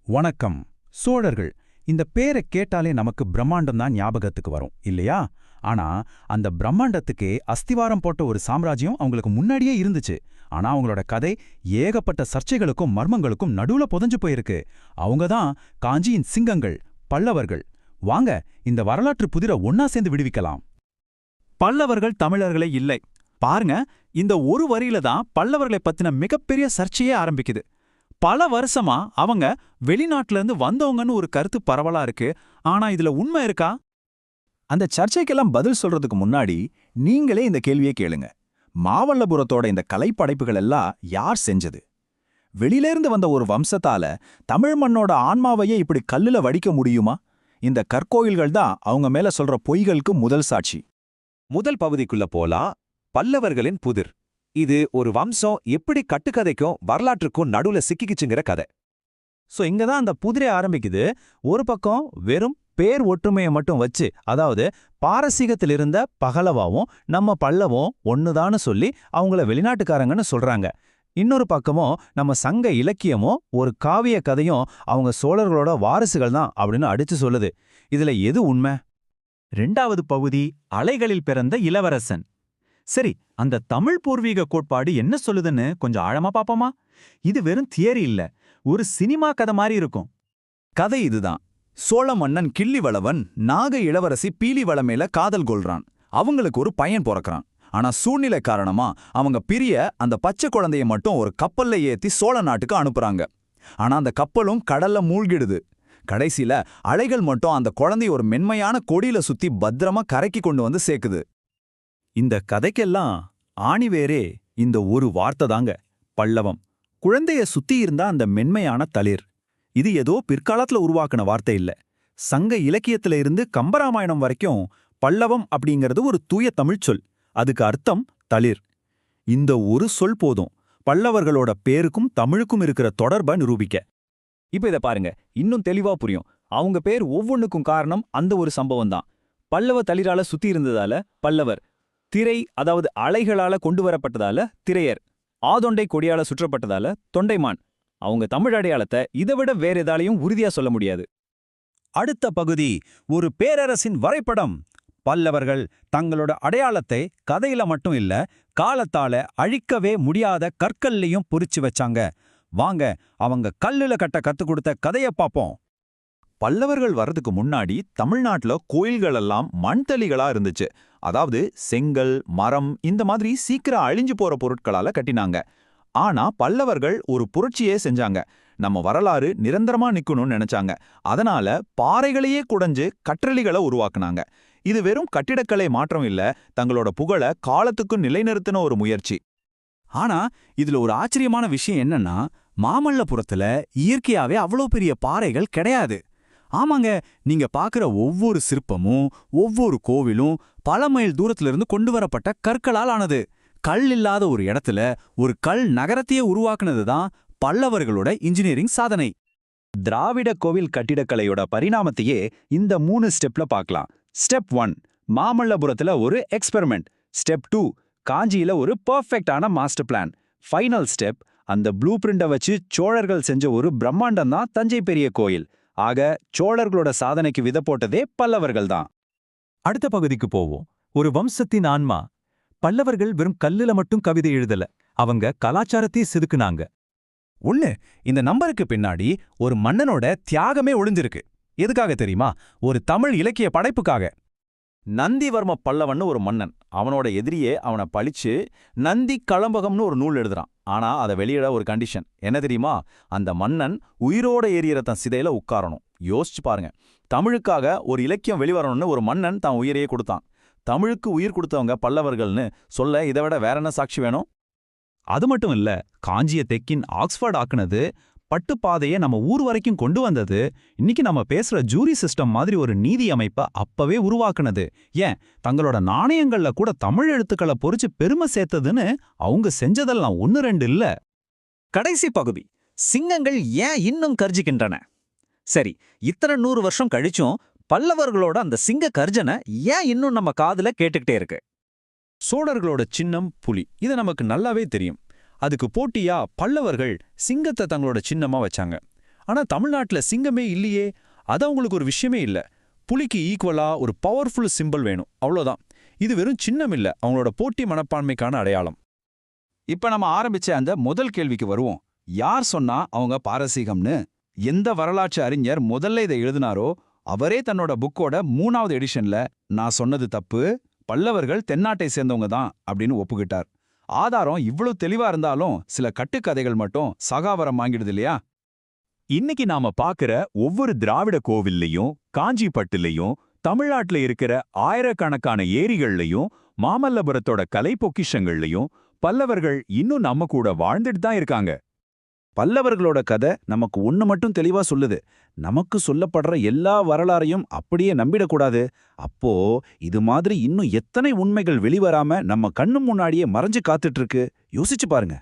வணக்கம். சோழர்கள் இந்த பேரை கேட்டாலே நமக்கு பிரம்மாண்டம் தான் ஞாபகத்துக்கு வரும் இல்லையா? ஆனா அந்த பிரம்மாண்டத்துக்கே அஸ்திவாரம் போட்ட ஒரு சாம்ராஜ்யம் அவங்களுக்கு முன்னாடியே இருந்துச்சு. ஆனா அவங்களோட கதை ஏகப்பட்ட சர்ச்சைகளுக்கும் மர்மங்களுக்கும் நடுவுல புதைஞ்சு போயிருக்கு. அவங்க தான் காஞ்சியின் சிங்கங்கள், பல்லவர்கள். வாங்க இந்த வரலாற்று புதிரை ஒன்னா சேர்ந்து விடுவிக்கலாம். பல்லவர்கள் தமிழர்களே இல்லை. பாருங்க, இந்த ஒரு வரியில தான் பல்லவர்களை பத்தின மிகப்பெரிய சர்ச்சையே ஆரம்பிக்குது. பல வருஷமா அவங்க வெளிநாட்டுல இருந்து வந்தவங்கன்னு ஒரு கருத்து பரவலா இருக்கு. ஆனா இதுல உண்மை இருக்கா? அந்த சர்ச்சைக்கெல்லாம் பதில் சொல்றதுக்கு முன்னாடி நீங்களே இந்த கேள்வியை கேளுங்க. மாமல்லபுரத்தோட இந்த கலைப்படைப்புகள் எல்லாம் யார் செஞ்சது? வெளியிலேருந்து வந்த ஒரு வம்சத்தால தமிழ் மண்ணோட ஆன்மாவையே இப்படி கல்லுல வடிக்க முடியுமா? இந்த கற்கோயில்கள் தான் அவங்க மேல சொல்ற பொய்களுக்கு முதல் சாட்சி. முதல் பகுதிக்குள்ள போலாம். பல்லவர்களின் புதிர். இது ஒரு வம்சம் எப்படி கட்டுக்கதைக்கும் வரலாற்றுக்கும் நடுவுல சிக்கிக்கிச்சுங்கிற கதை. இங்க தான் அந்த புதிரே ஆரம்பிக்குது. ஒரு பக்கம் வெறும் பேர் ஒற்றுமையை மட்டும் வச்சு, அதாவது பாரசீகத்தில் இருந்த பகலவாவும் நம்ம பல்லவும் ஒண்ணுதான்னு சொல்லி அவங்கள வெளிநாட்டுக்காரங்கன்னு சொல்றாங்க. இன்னொரு பக்கமும் நம்ம சங்க இலக்கியமும் ஒரு காவிய கதையும் அவங்க சோழர்களோட வாரிசுகள் தான் அப்படின்னு அடிச்சு சொல்லுது. இதுல எது உண்மை? ரெண்டாவது பகுதி அலைகளில் பிறந்த இளவரசன். சரி, அந்த தமிழ் பூர்வீக கோட்பாடு என்ன சொல்லுதுன்னு கொஞ்சம் ஆழமா பாப்போமா? இது வெறும் தியரி இல்ல, ஒரு சினிமா கதை மாதிரி இருக்கும். கதை இதுதான். சோழ மன்னன் கிள்ளிவளவன் நாக இளவரசி பீலிவள மேல காதல் கொள்றான். அவங்களுக்கு ஒரு பையன் பிறக்கிறான். ஆனா சூழ்நிலை காரணமா அவங்க பிரிய அந்த பச்சை குழந்தைய மட்டும் ஒரு கப்பல்ல ஏத்தி சோழ நாட்டுக்கு அனுப்புறாங்க. ஆனா அந்த கப்பலும் கடல்ல மூழ்கிடுது. கடைசியில அலைகள் மட்டும் அந்த குழந்தைய ஒரு மென்மையான கொடியில சுத்தி பத்திரமா கரைக்கு கொண்டு வந்து சேர்க்குது. இந்த கதைக்கெல்லாம் ஆணிவேரே இந்த ஒரு வார்த்தை தாங்க, பல்லவம். குழந்தைய சுத்தி இருந்தா அந்த மென்மையான தளிர். இது ஏதோ பிற்காலத்துல உருவாக்குன வார்த்தை இல்ல. சங்க இலக்கியத்துல இருந்து கம்பராமாயணம் வரைக்கும் பல்லவம் அப்படிங்கிறது ஒரு தூய தமிழ்ச் சொல். அதுக்கு அர்த்தம் தளிர். இந்த ஒரு சொல் போதும் பல்லவர்களோட பேருக்கும் தமிழுக்கும் இருக்கிற தொடர்பை நிரூபிக்க. இப்ப இத பாருங்க, இன்னும் தெளிவா புரியும். அவங்க பேர் ஒவ்வொன்னுக்கும் காரணம் அந்த ஒரு சம்பவம் தான். பல்லவ தளிரால சுத்தி இருந்ததால பல்லவர், திரை அதாவது அலைகளால கொண்டு வரப்பட்டதால திரையர், ஆதொண்டை கொடியால சுற்றப்பட்டதால தொண்டைமான். அவங்க தமிழ் அடையாளத்தை இதை விட வேற எதாலையும் உறுதியா சொல்ல முடியாது. அடுத்த பகுதி ஒரு பேரரசின் வரைபடம். பல்லவர்கள் தங்களோட அடையாளத்தை கதையில மட்டும் இல்ல, காலத்தால அழிக்கவே முடியாத கற்கள்லையும் பொறிச்சு வச்சாங்க. வாங்க அவங்க கல்லுல கட்ட கத்துக் கொடுத்த கதையை பார்ப்போம். பல்லவர்கள் வர்றதுக்கு முன்னாடி தமிழ்நாட்டுல கோயில்கள் எல்லாம் மண்தளிகளா இருந்துச்சு. அதாவது செங்கல், மரம் இந்த மாதிரி சீக்கிரம் அழிஞ்சு போற பொருட்களால கட்டினாங்க. ஆனா பல்லவர்கள் ஒரு புரட்சியே செஞ்சாங்க. நம்ம வரலாறு நிரந்தரமா நிக்கணும்னு நினைச்சாங்க. அதனால பாறைகளையே குடைஞ்சு கற்றளிகளை உருவாக்குனாங்க. இது வெறும் கட்டிடக்கலை மாற்றம் இல்ல, தங்களோட புகழ காலத்துக்கு நிலைநிறுத்தின ஒரு முயற்சி. ஆனா இதுல ஒரு ஆச்சரியமான விஷயம் என்னன்னா, மாமல்லபுரத்துல இயற்கையாவே அவ்வளோ பெரிய பாறைகள் கிடையாது. ஆமாங்க, நீங்க பாக்குற ஒவ்வொரு சிற்பமும் ஒவ்வொரு கோவிலும் பல மைல் தூரத்திலிருந்து கொண்டு வரப்பட்ட கற்களால் ஆனது. கல் இல்லாத ஒரு இடத்துல ஒரு கல் நகரத்தையே உருவாக்குனது தான் பல்லவர்களோட இன்ஜினியரிங் சாதனை. திராவிட கோவில் கட்டிடக்கலையோட பரிணாமத்தையே இந்த 3 ஸ்டெப்ல பார்க்கலாம். ஸ்டெப் 1, மாமல்லபுரத்துல ஒரு எக்ஸ்பெரிமெண்ட். ஸ்டெப் 2, காஞ்சியில ஒரு பெர்ஃபெக்டான மாஸ்டர் பிளான். ஃபைனல் ஸ்டெப், அந்த ப்ளூ பிரிண்ட வச்சு சோழர்கள் செஞ்ச ஒரு பிரம்மாண்டம் தான் தஞ்சை பெரிய கோயில். ஆக சோழர்களோட சாதனைக்கு விதை போட்டதே பல்லவர்கள் தான். அடுத்த பகுதிக்கு போவோம். ஒரு வம்சத்தின் ஆன்மா. பல்லவர்கள் வெறும் கல்லுல மட்டும் கவிதை எழுதல, அவங்க கலாச்சாரத்தையே செதுக்குனாங்க. ஒண்ணு, இந்த நம்பருக்கு பின்னாடி ஒரு மன்னனோட தியாகமே ஒளிஞ்சிருக்கு. எதுக்காக தெரியுமா? ஒரு தமிழ் இலக்கிய படைப்புக்காக. நந்திவர்ம பல்லவன்னு ஒரு மன்னன். அவனோட எதிரியே அவனை பழிச்சு நந்தி களம்பகம்னு ஒரு நூல் எழுதுறான். ஆனா அதை வெளியிட ஒரு கண்டிஷன் என்ன தெரியுமா? அந்த மன்னன் உயிரோட எரியற தன் சிதையில உட்காரணும். யோசிச்சு பாருங்க, தமிழுக்காக ஒரு இலக்கியம் வெளிவரணும்னு ஒரு மன்னன் தான் உயிரையே கொடுத்தான். தமிழுக்கு உயிர் கொடுத்தவங்க பல்லவர்கள்னு சொல்ல இதை விட வேற என்ன சாட்சி வேணும்? அது மட்டும் இல்ல, காஞ்சிய தெக்கின் ஆக்ஸ்போர்ட் ஆக்குனது, பட்டுப்பாதையை நம்ம ஊர் வரைக்கும் கொண்டு வந்தது, இன்னைக்கு நம்ம பேசுற ஜூரி சிஸ்டம் மாதிரி ஒரு நீதி அமைப்பை அப்பவே உருவாக்குனது, ஏன் தங்களோட நாணயங்கள்ல கூட தமிழ் எழுத்துக்களை பொறிச்சு பெருமை சேர்த்ததுன்னு அவங்க செஞ்சதெல்லாம் 1-2 இல்ல. கடைசி பகுதி, சிங்கங்கள் ஏன் இன்னும் கர்ஜிக்கின்றன? சரி, இத்தனை 100 வருஷம் கழிச்சும் பல்லவர்களோட அந்த சிங்க கர்ஜனை ஏன் இன்னும் நம்ம காதுல கேட்டுக்கிட்டே இருக்கு? சோழர்களோட சின்னம் புலி, இது நமக்கு நல்லாவே தெரியும். அதுக்கு போட்டியா பல்லவர்கள் சிங்கத்தை தங்களோட சின்னமா வச்சாங்க. ஆனா தமிழ்நாட்டுல சிங்கமே இல்லையே. அது அவங்களுக்கு ஒரு விஷயமே இல்ல. புலிக்கு ஈக்குவலா ஒரு பவர்ஃபுல் சிம்பல் வேணும், அவ்வளோதான். இது வெறும் சின்னம் இல்ல, அவங்களோட போட்டி மனப்பான்மைக்கான அடையாளம். இப்ப நம்ம ஆரம்பிச்ச அந்த முதல் கேள்விக்கு வருவோம். யார் சொன்னா அவங்க பாரசீகம்னு? எந்த வரலாற்று அறிஞர் முதல்ல இதை எழுதினாரோ அவரே தன்னோட புக்கோட 3வது எடிஷன்ல நான் சொன்னது தப்பு, பல்லவர்கள் தென்னாட்டை சேர்ந்தவங்க தான் அப்படின்னு ஒப்புக்கிட்டார். ஆதாரம் இவ்வளவு தெளிவா இருந்தாலும் சில கட்டுக்கதைகள் மட்டும் சகாவரம் வாங்கிடுது இல்லையா? இன்னைக்கு நாம பாக்குற ஒவ்வொரு திராவிட கோவில்லையும், காஞ்சிப்பட்டுலையும், தமிழ்நாட்டுல இருக்கிற ஆயிரக்கணக்கான ஏரிகள்லையும், மாமல்லபுரத்தோட கலை பொக்கிஷங்கள்லையும் பல்லவர்கள் இன்னும் நம்ம கூட வாழ்ந்துட்டு தான் இருக்காங்க. பல்லவர்களோட கதை நமக்கு ஒண்ணு மட்டும் தெளிவா சொல்லுது. நமக்கு சொல்லப்படுற எல்லா வரலாறையும் அப்படியே நம்பிடக்கூடாது. அப்போ இது மாதிரி இன்னும் எத்தனை உண்மைகள் வெளிவராம நம்ம கண்ணு முன்னாடியே மறைஞ்சு காத்துட்டு இருக்கு, யோசிச்சு பாருங்க.